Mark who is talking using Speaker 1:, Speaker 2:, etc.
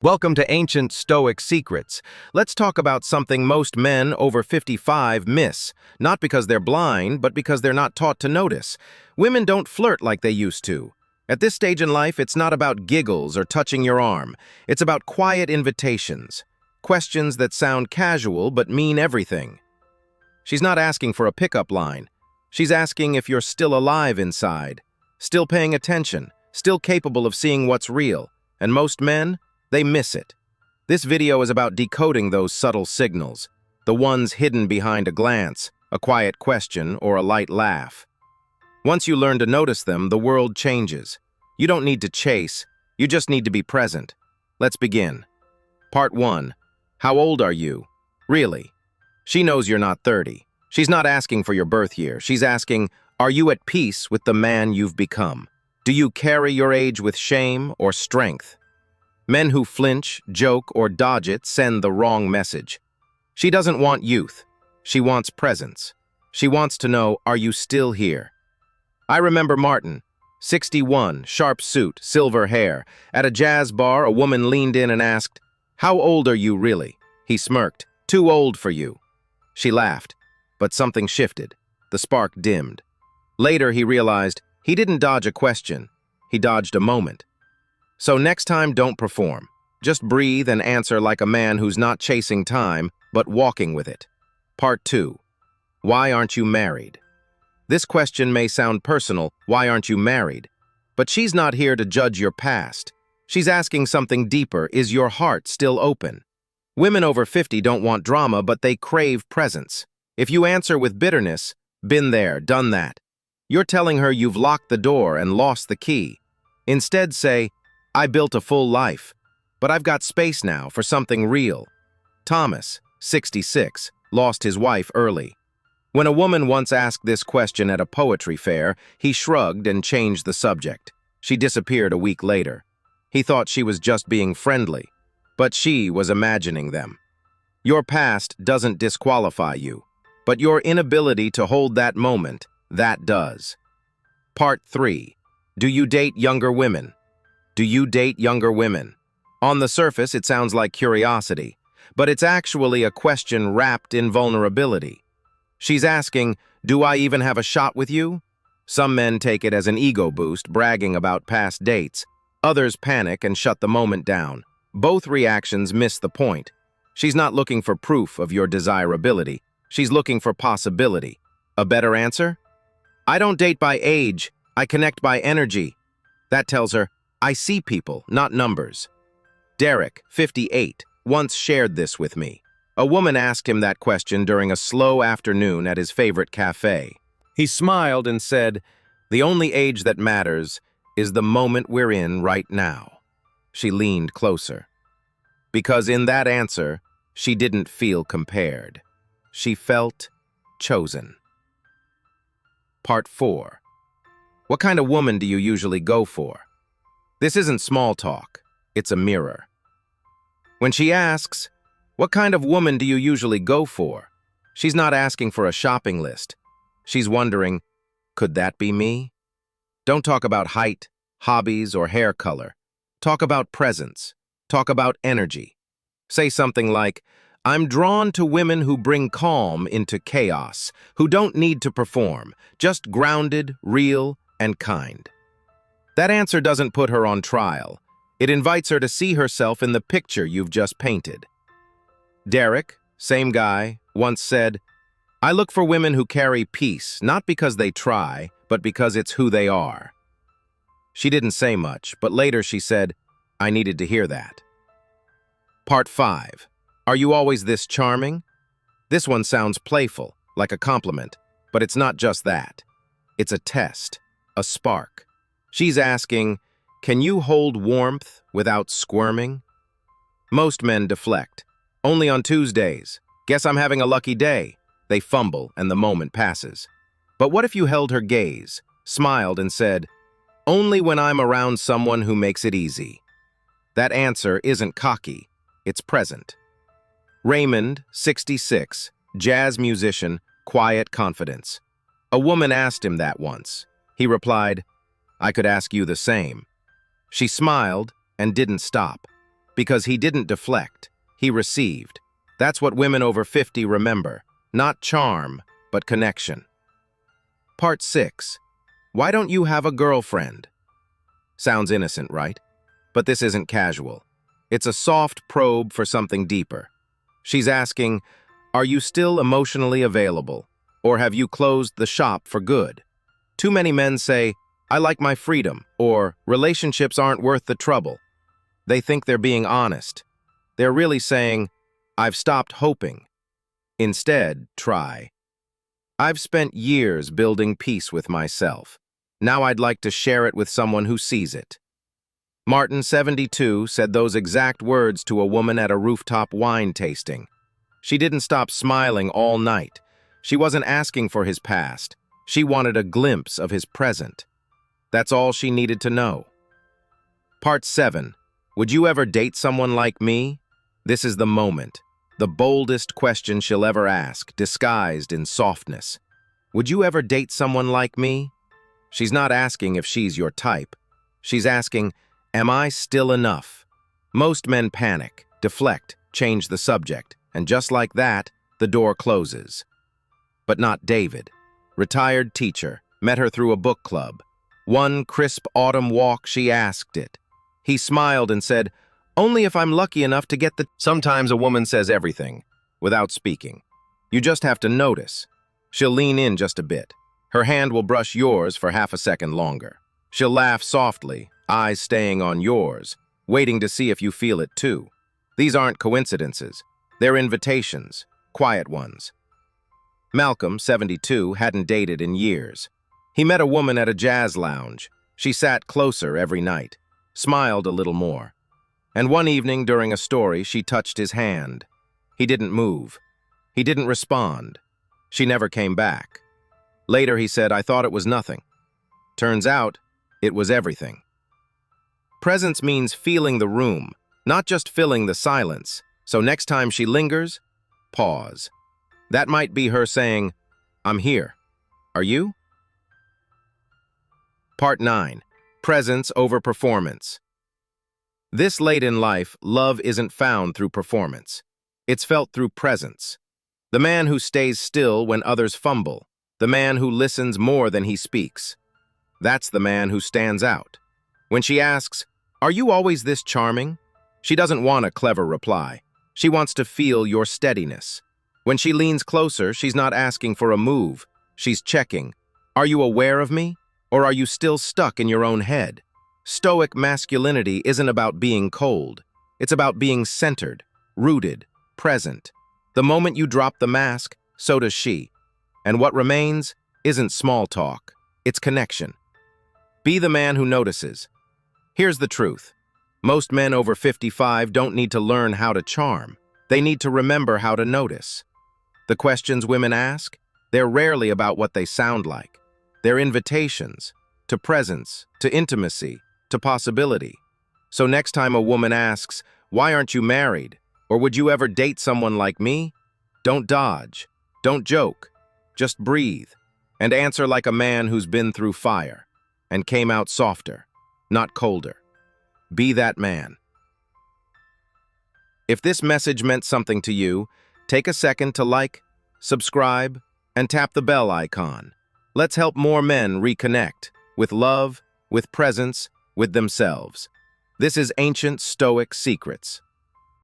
Speaker 1: Welcome to Ancient Stoic Secrets. Let's talk about something most men over 55 miss, not because they're blind, but because they're not taught to notice. Women don't flirt like they used to. At this stage in life, it's not about giggles or touching your arm. It's about quiet invitations, questions that sound casual but mean everything. She's not asking for a pickup line. She's asking if you're still alive inside, still paying attention, still capable of seeing what's real. And most men, they miss it. This video is about decoding those subtle signals, the ones hidden behind a glance, a quiet question, or a light laugh. Once you learn to notice them, the world changes. You don't need to chase, you just need to be present. Let's begin. Part 1. How old are you? Really? She knows you're not 30. She's not asking for your birth year. She's asking, are you at peace with the man you've become? Do you carry your age with shame or strength? Men who flinch, joke, or dodge it send the wrong message. She doesn't want youth. She wants presence. She wants to know, are you still here? I remember Martin, 61, sharp suit, silver hair. At a jazz bar, a woman leaned in and asked, "How old are you really?" He smirked, "Too old for you." She laughed, but something shifted. The spark dimmed. Later, he realized he didn't dodge a question. He dodged a moment. So next time, don't perform. Just breathe and answer like a man who's not chasing time, but walking with it. Part 2. Why aren't you married? This question may sound personal, why aren't you married? But she's not here to judge your past. She's asking something deeper, is your heart still open? Women over 50 don't want drama, but they crave presence. If you answer with bitterness, been there, done that, you're telling her you've locked the door and lost the key. Instead say, I built a full life, but I've got space now for something real. Thomas, 66, lost his wife early. When a woman once asked this question at a poetry fair, he shrugged and changed the subject. She disappeared a week later. He thought she was just being friendly, but she was imagining them. Your past doesn't disqualify you, but your inability to hold that moment, that does. Part 3. Do you date younger women? Do you date younger women? On the surface, it sounds like curiosity, but it's actually a question wrapped in vulnerability. She's asking, do I even have a shot with you? Some men take it as an ego boost, bragging about past dates. Others panic and shut the moment down. Both reactions miss the point. She's not looking for proof of your desirability. She's looking for possibility. A better answer? I don't date by age. I connect by energy. That tells her, I see people, not numbers. Derek, 58, once shared this with me. A woman asked him that question during a slow afternoon at his favorite cafe. He smiled and said, the only age that matters is the moment we're in right now. She leaned closer. Because in that answer, she didn't feel compared. She felt chosen. Part 4. What kind of woman do you usually go for? This isn't small talk, it's a mirror. When she asks, what kind of woman do you usually go for? She's not asking for a shopping list. She's wondering, could that be me? Don't talk about height, hobbies, or hair color. Talk about presence. Talk about energy. Say something like, I'm drawn to women who bring calm into chaos, who don't need to perform, just grounded, real, and kind. That answer doesn't put her on trial. It invites her to see herself in the picture you've just painted. Derek, same guy, once said, I look for women who carry peace, not because they try, but because it's who they are. She didn't say much, but later she said, I needed to hear that. Part 5. Are you always this charming? This one sounds playful, like a compliment, but it's not just that. It's a test, a spark. She's asking, can you hold warmth without squirming? Most men deflect. Only on Tuesdays. Guess I'm having a lucky day. They fumble and the moment passes. But what if you held her gaze, smiled and said, only when I'm around someone who makes it easy? That answer isn't cocky, it's present. Raymond, 66, jazz musician, quiet confidence. A woman asked him that once. He replied, I could ask you the same. She smiled and didn't stop. Because he didn't deflect, he received. That's what women over 50 remember. Not charm, but connection. Part 6. Why don't you have a girlfriend? Sounds innocent, right? But this isn't casual. It's a soft probe for something deeper. She's asking, are you still emotionally available? Or have you closed the shop for good? Too many men say, I like my freedom, or relationships aren't worth the trouble. They think they're being honest. They're really saying, I've stopped hoping. Instead, try. I've spent years building peace with myself. Now I'd like to share it with someone who sees it. Martin, 72, said those exact words to a woman at a rooftop wine tasting. She didn't stop smiling all night. She wasn't asking for his past. She wanted a glimpse of his present. That's all she needed to know. Part 7. Would you ever date someone like me? This is the moment. The boldest question she'll ever ask, disguised in softness. Would you ever date someone like me? She's not asking if she's your type. She's asking, am I still enough? Most men panic, deflect, change the subject, and just like that, the door closes. But not David. Retired teacher, met her through a book club. One crisp autumn walk, she asked it. He smiled and said, only if I'm lucky enough to get the... Sometimes a woman says everything, without speaking. You just have to notice. She'll lean in just a bit. Her hand will brush yours for half a second longer. She'll laugh softly, eyes staying on yours, waiting to see if you feel it too. These aren't coincidences. They're invitations, quiet ones. Malcolm, 72, hadn't dated in years. He met a woman at a jazz lounge. She sat closer every night, smiled a little more. And one evening during a story, she touched his hand. He didn't move. He didn't respond. She never came back. Later he said, I thought it was nothing. Turns out, it was everything. Presence means feeling the room, not just filling the silence. So next time she lingers, pause. That might be her saying, I'm here. Are you? Part 9. Presence over performance. This late in life, love isn't found through performance. It's felt through presence. The man who stays still when others fumble. The man who listens more than he speaks. That's the man who stands out. When she asks, are you always this charming? She doesn't want a clever reply. She wants to feel your steadiness. When she leans closer, she's not asking for a move. She's checking. Are you aware of me? Or are you still stuck in your own head? Stoic masculinity isn't about being cold. It's about being centered, rooted, present. The moment you drop the mask, so does she. And what remains isn't small talk. It's connection. Be the man who notices. Here's the truth. Most men over 55 don't need to learn how to charm. They need to remember how to notice. The questions women ask, they're rarely about what they sound like. They're invitations to presence, to intimacy, to possibility. So next time a woman asks, why aren't you married? Or would you ever date someone like me? Don't dodge. Don't joke. Just breathe. And answer like a man who's been through fire and came out softer, not colder. Be that man. If this message meant something to you, take a second to like, subscribe, and tap the bell icon. Let's help more men reconnect with love, with presence, with themselves. This is Ancient Stoic Secrets.